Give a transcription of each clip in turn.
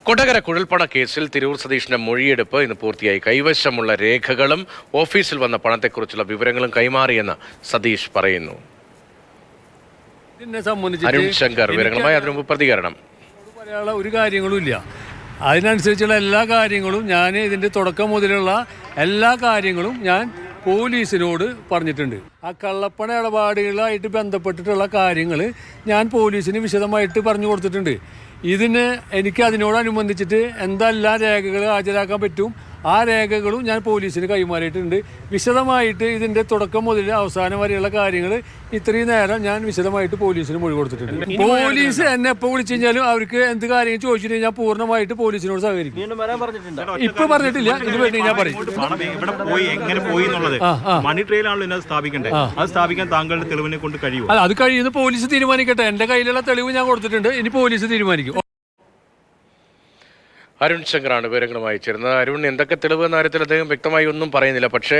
കൊടകര കുഴൽപ്പണ കേസിൽ തിരൂർ സതീഷിന്റെ മൊഴിയെടുപ്പ് ഇന്ന് പൂർത്തിയായി. കൈവശമുള്ള രേഖകളും ഓഫീസിൽ വന്ന പണത്തെക്കുറിച്ചുള്ള വിവരങ്ങളും കൈമാറിയെന്ന് സതീഷ് പറയുന്നു. അരുൺ ശങ്കർ വിവരങ്ങളുമായി അതിനു മുമ്പ് പ്രതികരണം. പറയാനുള്ള ഒരു കാര്യങ്ങളും ഇല്ല. അതിനനുസരിച്ചുള്ള എല്ലാ കാര്യങ്ങളും ഞാൻ ഇതിൻ്റെ തുടക്കം മുതലുള്ള എല്ലാ കാര്യങ്ങളും ഞാൻ പോലീസിനോട് പറഞ്ഞിട്ടുണ്ട്. ആ കള്ളപ്പണ ഇടപാടുകളായിട്ട് ബന്ധപ്പെട്ടിട്ടുള്ള കാര്യങ്ങൾ ഞാൻ പോലീസിന് വിശദമായിട്ട് പറഞ്ഞു കൊടുത്തിട്ടുണ്ട്. ഇതിന് എനിക്ക് അതിനോടനുബന്ധിച്ചിട്ട് എന്തെല്ലാം രേഖകൾ ഹാജരാക്കാൻ പറ്റും ആ രേഖകളും ഞാൻ പോലീസിന് കൈമാറിയിട്ടുണ്ട്. വിശദമായിട്ട് ഇതിൻ്റെ തുടക്കം മുതൽ അവസാനം വരെയുള്ള കാര്യങ്ങൾ ഇത്രയും നേരം ഞാൻ വിശദമായിട്ട് പോലീസിന് മൊഴി കൊടുത്തിട്ടുണ്ട്. പോലീസ് എന്നെ എപ്പോൾ വിളിച്ചു കഴിഞ്ഞാലും അവർക്ക് എന്ത് കാര്യങ്ങൾ ചോദിച്ചിട്ട് ഞാൻ പൂർണ്ണമായിട്ട് പോലീസിനോട് സഹകരിക്കും. ഇപ്പൊ പറഞ്ഞിട്ടില്ല, ഇത് വേണ്ടി ഞാൻ പറയും. അത് കഴിയുന്ന പോലീസ് തീരുമാനിക്കട്ടെ. എന്റെ കയ്യിലുള്ള തെളിവ് ഞാൻ കൊടുത്തിട്ടുണ്ട്. ഇനി പോലീസ് തീരുമാനിക്കും. അരുൺ ശങ്കറാണ് വിവരങ്ങളുമായി ചേരുന്നത്. അരുൺ, എന്തൊക്കെ തെളിവ് എന്ന കാര്യത്തിൽ അദ്ദേഹം വ്യക്തമായി ഒന്നും പറയുന്നില്ല. പക്ഷേ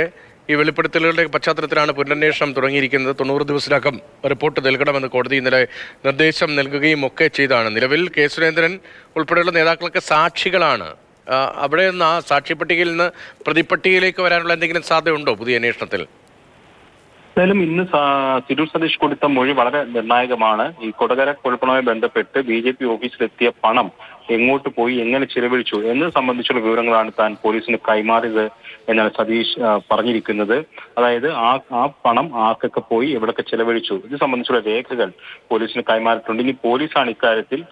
ഈ വെളിപ്പെടുത്തലുകളുടെ പശ്ചാത്തലത്തിലാണ് പുനരന്വേഷണം തുടങ്ങിയിരിക്കുന്നത്. 90 ദിവസത്തിനകം റിപ്പോർട്ട് നൽകണമെന്ന് കോടതി ഇന്നലെ നിർദ്ദേശം നൽകുകയും ഒക്കെ ചെയ്താണ്. നിലവിൽ കെ സുരേന്ദ്രൻ ഉൾപ്പെടെയുള്ള നേതാക്കളൊക്കെ സാക്ഷികളാണ്. അവിടെ നിന്ന് ആ സാക്ഷിപ്പട്ടികയിൽ നിന്ന് പ്രതിപ്പട്ടികയിലേക്ക് വരാനുള്ള എന്തെങ്കിലും സാധ്യതയുണ്ടോ പുതിയ അന്വേഷണത്തിൽ? എന്തായാലും ഇന്ന് തിരൂർ സതീഷ് കൊടുത്ത മൊഴി വളരെ നിർണായകമാണ്. ഈ കൊടകര കുഴൽപ്പണവുമായി ബന്ധപ്പെട്ട് BJP ഓഫീസിലെത്തിയ പണം എങ്ങോട്ട് പോയി, എങ്ങനെ ചിലവഴിച്ചു എന്നത് സംബന്ധിച്ചുള്ള വിവരങ്ങളാണ് താൻ പോലീസിന് കൈമാറിയത് എന്നാണ് സതീഷ് പറഞ്ഞിരിക്കുന്നത്. അതായത് ആ പണം ആർക്കൊക്കെ പോയി, എവിടൊക്കെ ചിലവഴിച്ചു ഇത് സംബന്ധിച്ചുള്ള രേഖകൾ പോലീസിന് കൈമാറിയിട്ടുണ്ട്. ഇനി പോലീസാണ് ഇക്കാര്യത്തിൽ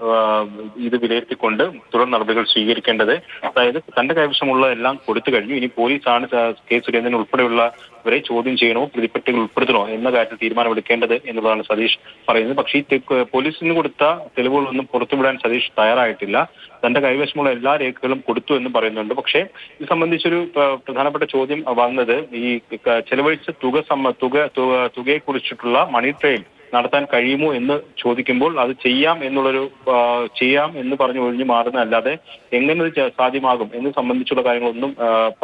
ഇത് വിലയിരുത്തിക്കൊണ്ട് തുടർ നടപടികൾ സ്വീകരിക്കേണ്ടത്. അതായത് തന്റെ കൈവശമുള്ള എല്ലാം കൊടുത്തു കഴിഞ്ഞു. ഇനി പോലീസാണ് കെ സുരേന്ദ്രൻ ഉൾപ്പെടെയുള്ളവരെ ചോദ്യം ചെയ്യണോ, പ്രതിപട്ടികൾ ഉൾപ്പെടുത്തണോ എന്ന കാര്യത്തിൽ തീരുമാനമെടുക്കേണ്ടത് എന്നുള്ളതാണ് സതീഷ് പറയുന്നത്. പക്ഷേ ഈ പോലീസിന് കൊടുത്ത തെളിവുകളൊന്നും പുറത്തുവിടാൻ സതീഷ് തയ്യാറായിട്ടില്ല. തന്റെ കൈവശമുള്ള എല്ലാ രേഖകളും കൊടുത്തു എന്ന് പറയുന്നുണ്ട്. പക്ഷേ ഇത് സംബന്ധിച്ചൊരു പ്രധാനപ്പെട്ട ചോദ്യം വന്നത് ഈ ചെലവഴിച്ച തുകയെ കുറിച്ചിട്ടുള്ള മണി ട്രെയിൽ നടത്താൻ കഴിയുമോ എന്ന് ചോദിക്കുമ്പോൾ അത് ചെയ്യാം എന്ന് പറഞ്ഞു ഒഴിഞ്ഞു മാറുന്നതല്ലാതെ എങ്ങനെ സാധ്യമാകും എന്ന് സംബന്ധിച്ചുള്ള കാര്യങ്ങളൊന്നും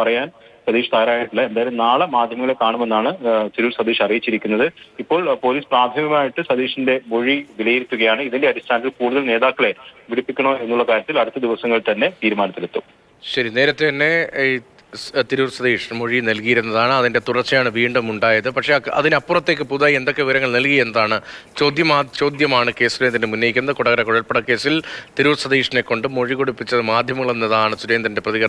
പറയാൻ സതീഷ് തയ്യാറായിട്ടില്ല. എന്തായാലും നാളെ മാധ്യമങ്ങളെ കാണുമെന്നാണ് തിരൂർ സതീഷ് അറിയിച്ചിരിക്കുന്നത്. ഇപ്പോൾ പോലീസ് പ്രാഥമികമായിട്ട് സതീഷിന്റെ മൊഴി വിലയിരുത്തുകയാണ്. ഇതിന്റെ അടിസ്ഥാനത്തിൽ കൂടുതൽ നേതാക്കളെ വിളിപ്പിക്കണോ എന്നുള്ള കാര്യത്തിൽ അടുത്ത ദിവസങ്ങളിൽ തന്നെ തീരുമാനത്തിലെത്തും. ശരി, നേരത്തെ തന്നെ തിരൂർ സതീഷ് മൊഴി നൽകിയിരുന്നതാണ്. അതിന്റെ തുടർച്ചയാണ് വീണ്ടും ഉണ്ടായത്. പക്ഷേ അതിനപ്പുറത്തേക്ക് പുതുതായി എന്തൊക്കെ വിവരങ്ങൾ നൽകി എന്നതാണ് ചോദ്യമാണ് കെ സുരേന്ദ്രൻ ഉന്നയിക്കുന്നത്. കൊടകര കുഴൽപ്പണ കേസിൽ തിരൂർ സതീഷിനെ കൊണ്ട് മൊഴി കൊടുപ്പിച്ചത് മാധ്യമങ്ങളെന്നതാണ് സുരേന്ദ്രന്റെ പ്രതികരണം.